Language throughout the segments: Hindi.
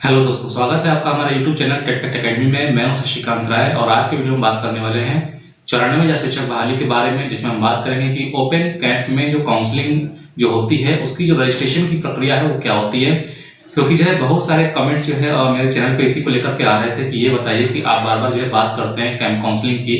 हेलो दोस्तों, स्वागत है आपका हमारे YouTube channel Tech Fact Academy में। मैं हूं शशिकांत राय और आज के वीडियो में बात करने वाले हैं 94 शिक्षक बहाली के बारे में, जिसमें हम बात करेंगे कि ओपन कैंप में जो काउंसलिंग जो होती है उसकी जो रजिस्ट्रेशन की प्रक्रिया है वो क्या होती है। क्योंकि जो है बहुत सारे कमेंट्स जो है मेरे चैनल पे इसी को लेकर के आ रहे थे कि ये बताइए कि आप बार बार जो है बात करते हैं कैंप काउंसलिंग की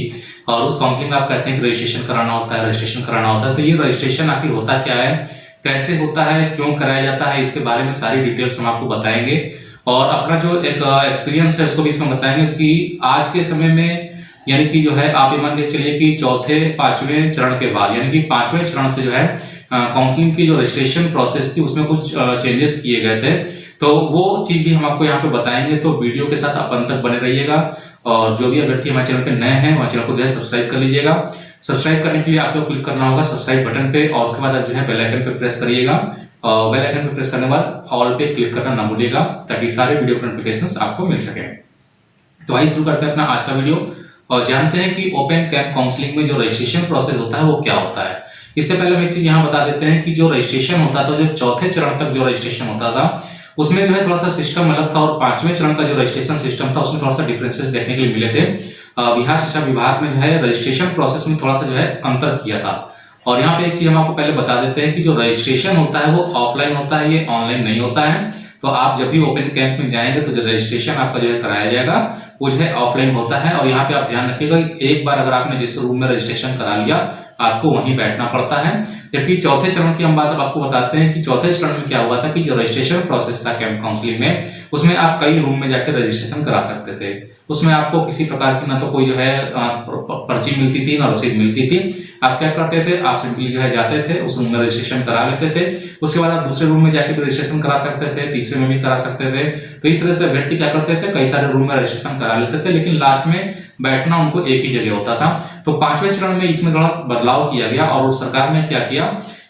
और उस काउंसलिंग में आप कहते हैं कि रजिस्ट्रेशन कराना होता है, रजिस्ट्रेशन कराना होता है। तो ये रजिस्ट्रेशन आखिर होता क्या है, कैसे होता है, क्यों कराया जाता है, इसके बारे में सारी डिटेल्स हम आपको बताएंगे और अपना जो एक एक्सपीरियंस है उसको भी इसमें बताएंगे कि आज के समय में यानी कि जो है आप ये मान के चलिए कि चौथे पांचवें चरण के बाद यानी कि पांचवें चरण से जो है काउंसलिंग की जो रजिस्ट्रेशन प्रोसेस थी उसमें कुछ चेंजेस किए गए थे। तो वो चीज भी हम आपको यहाँ पे बताएंगे, तो वीडियो के साथ आप अंत तक बने रहिएगा। और जो भी अभ्यर्थी हमारे चैनल पे नए हैं वहाँ चैनल को जो है सब्सक्राइब कर लीजिएगा। सब्सक्राइब करने के लिए आपको क्लिक करना होगा सब्सक्राइब बटन पे और उसके बाद आप जो है बेल आइकन पे प्रेस करिएगा। बेल आइकन पे प्रेस करने के बाद ऑल पे क्लिक करना ना भूलिएगा ताकि सारे वीडियो नोटिफिकेशंस आपको मिल सके। तो आइए शुरू करते हैं अपना आज का वीडियो और जानते हैं कि ओपन कैंप काउंसलिंग में जो रजिस्ट्रेशन प्रोसेस होता है वो क्या होता है। इससे पहले हम एक चीज यहाँ बता देते हैं कि जो रजिस्ट्रेशन होता था, जो चौथे चरण तक जो रजिस्ट्रेशन होता था उसमें जो है थोड़ा सा सिस्टम अलग था और पांचवें चरण का जो रजिस्ट्रेशन सिस्टम था उसमें थोड़ा सा डिफरेंसेस देखने के लिए मिले थे। बिहार शिक्षा विभाग में जो है रजिस्ट्रेशन प्रोसेस में थोड़ा सा जो है अंतर किया था। और यहाँ पे एक चीज हम आपको पहले बता देते हैं कि जो रजिस्ट्रेशन होता है वो ऑफलाइन होता है, ये ऑनलाइन नहीं होता है। तो आप जब भी ओपन कैंप में जाएंगे तो जो रजिस्ट्रेशन आपका जो है कराया जाएगा वो जो है ऑफलाइन होता है। और यहाँ पे आप ध्यान रखिएगा एक बार अगर आपने जिस रूम में रजिस्ट्रेशन करा लिया आपको वहीं बैठना पड़ता है। जबकि चौथे चरण की हम बात अब आपको बताते हैं कि चौथे चरण में क्या हुआ था कि जो रजिस्ट्रेशन प्रोसेस था कैंप काउंसलिंग में उसमें आप कई रूम में जाकर रजिस्ट्रेशन करा सकते थे। उसमें आपको किसी प्रकार की ना तो कोई जो है पर्ची मिलती थी ना रसीद मिलती थी। आप क्या करते थे, आप सिंपली जो है जाते थे उस रूम में रजिस्ट्रेशन करा लेते थे। उसके बाद आप दूसरे रूम में जाके भी रजिस्ट्रेशन करा सकते थे, तीसरे में भी करा सकते थे। तो इस तरह से अभ्यर्थी क्या करते थे, कई सारे रूम में रजिस्ट्रेशन करा लेते थे लेकिन लास्ट में बैठना उनको एक ही जगह होता था। तो पांचवें चरण में इसमें थोड़ा बदलाव किया गया और सरकार ने क्या किया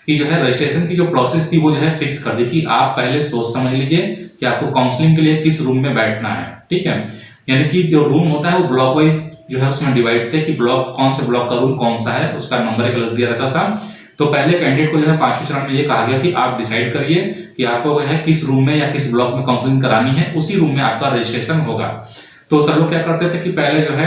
कि जो है रजिस्ट्रेशन की जो प्रोसेस थी वो जो है फिक्स कर दी कि आप पहले सोच समझ लीजिए कि आपको काउंसलिंग के लिए किस रूम में बैठना है। ठीक है, यानी कि जो रूम होता है वो ब्लॉक वाइज जो है उसमें डिवाइड थे कि ब्लॉक कौन से ब्लॉक का रूम कौन सा है उसका नंबर एक अलग दिया रहता था। तो पहले कैंडिडेट को जो है पांचवें चरण में ये कहा गया कि आप डिसाइड करिए कि आपको जो है किस रूम में या किस ब्लॉक में काउंसलिंग करानी है, उसी रूम में आपका रजिस्ट्रेशन होगा। तो सर लोग क्या करते थे कि पहले जो है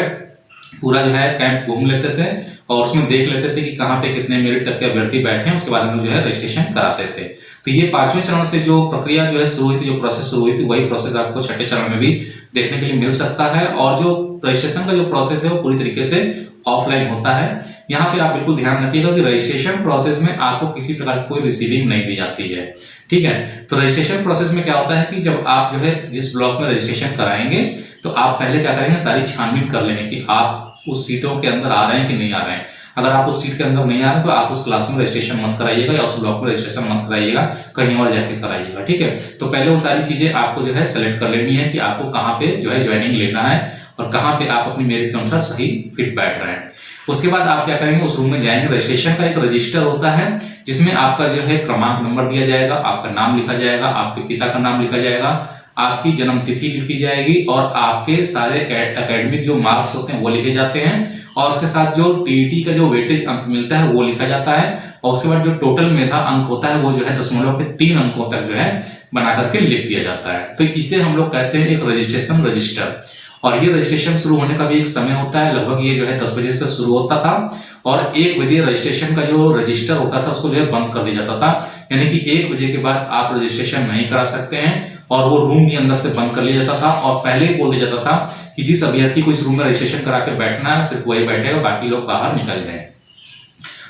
पूरा जो है कैंप घूम लेते थे और उसमें देख लेते थे कि कहाँ पे कितने मिनट तक के अभ्यर्थी बैठे हैं, उसके बाद हम जो है रजिस्ट्रेशन कराते थे। तो ये पांचवें चरण से जो प्रक्रिया जो है शुरू हुई थी, जो प्रोसेस शुरू हुई थी, वही प्रोसेस आपको छठे चरण में भी देखने के लिए मिल सकता है। और जो रजिस्ट्रेशन का जो प्रोसेस है वो पूरी तरीके से ऑफलाइन होता है। यहाँ पे आप बिल्कुल ध्यान रखिएगा कि रजिस्ट्रेशन प्रोसेस में आपको किसी प्रकार की कोई रिसीविंग नहीं दी जाती है। ठीक है, तो रजिस्ट्रेशन प्रोसेस में क्या होता है कि जब आप जो है जिस ब्लॉक में रजिस्ट्रेशन कराएंगे तो आप पहले क्या करेंगे, सारी छानबीन कर लेंगे कि आप उस सीटों के अंदर आ रहे हैं कि नहीं आ रहे हैं। अगर आप उस सीट के अंदर नहीं आ रहे तो आप उस क्लास में रजिस्ट्रेशन मत कराइएगा या उस ब्लॉक में रजिस्ट्रेशन मत कराइएगा, कहीं और जाके कराइएगा। ठीक है, तो पहले वो सारी चीजें आपको जो है सेलेक्ट कर लेनी है कि आपको कहाँ पे जो है ज्वाइनिंग लेना है और कहाँ पे आप अपनी मेरिट के अनुसार सही फिट बैठ रहे हैं। उसके बाद आप क्या करेंगे, उस रूम में जाएंगे। रजिस्ट्रेशन का एक रजिस्टर होता है जिसमें आपका जो है क्रमांक नंबर दिया जाएगा, आपका नाम लिखा जाएगा, आपके पिता का नाम लिखा जाएगा, आपकी जन्म तिथि लिखी जाएगी और आपके सारे एकेडमिक जो मार्क्स होते हैं वो लिखे जाते हैं और उसके साथ जो टीईटी का जो वेटेज अंक मिलता है वो लिखा जाता है। और उसके बाद जो टोटल मेधा अंक होता है वो जो है 0.3 अंकों तक जो है बना करके लिख दिया जाता है। तो इसे हम लोग कहते हैं एक रजिस्ट्रेशन रजिस्टर। और ये रजिस्ट्रेशन शुरू होने का भी एक समय होता है, लगभग ये जो है 10 बजे से शुरू होता था और 1 बजे रजिस्ट्रेशन का जो रजिस्टर होता था उसको जो है बंद कर दिया जाता था। यानी कि 1 बजे के बाद आप रजिस्ट्रेशन नहीं करा सकते हैं और वो रूम भी अंदर से बंद कर लिया जाता था और पहले ही बोल दिया जाता था कि जिस अभ्यर्थी को इस रूम में रजिस्ट्रेशन करा के बैठना है सिर्फ वही बैठेगा, बाकी लोग बाहर निकल जाए।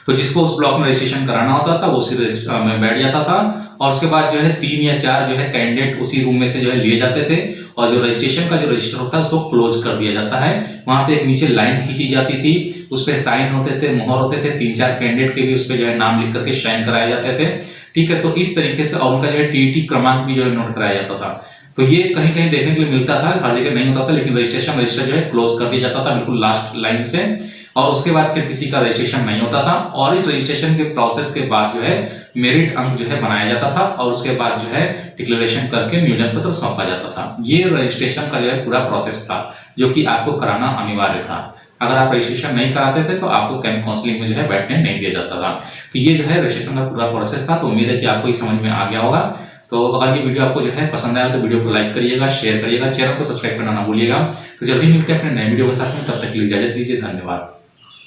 तो जिसको उस ब्लॉक में रजिस्ट्रेशन कराना होता था वो उसी में बैठ जाता था और उसके बाद जो है 3 या 4 जो है कैंडिडेट उसी रूम में से जो है लिए जाते थे और जो रजिस्ट्रेशन का जो रजिस्टर होता है उसको क्लोज कर दिया जाता है। वहां पे एक नीचे लाइन खींची जाती थी, उस पर साइन होते थे, मोहर होते थे, 3-4 कैंडिडेट के भी उस पर जो है नाम लिख करके साइन कराए जाते थे। ठीक है, तो इस तरीके से और उनका जो है टीटी क्रमांक भी जो है नोट कराया जाता था। तो ये कहीं कहीं देखने के लिए मिलता था, हर जगह नहीं होता था, लेकिन रजिस्ट्रेशन रजिस्टर जो है क्लोज कर दिया जाता था बिल्कुल लास्ट लाइन से और उसके बाद फिर किसी का रजिस्ट्रेशन नहीं होता था। और इस रजिस्ट्रेशन के प्रोसेस के बाद जो है मेरिट अंक जो है बनाया जाता था और उसके बाद जो है डिक्लेरेशन करके नियोजन पत्र सौंपा जाता था। ये रजिस्ट्रेशन का जो है पूरा प्रोसेस था जो कि आपको कराना अनिवार्य था। अगर आप रजिस्ट्रेशन नहीं कराते थे तो आपको कैंप काउंसलिंग में जो है बैठने नहीं दिया जाता था। तो ये जो है रजिस्ट्रेशन का पूरा प्रोसेस था। तो उम्मीद है कि आपको इस समझ में आ गया होगा। तो अगर ये वीडियो आपको जो है पसंद आया तो वीडियो को लाइक करिएगा, शेयर करिएगा, चैनल को सब्सक्राइब करना ना भूलिएगा। तो जल्दी मिलते हैं अपने नए वीडियो के साथ में, तब तक के लिए इजाजत दीजिए, धन्यवाद।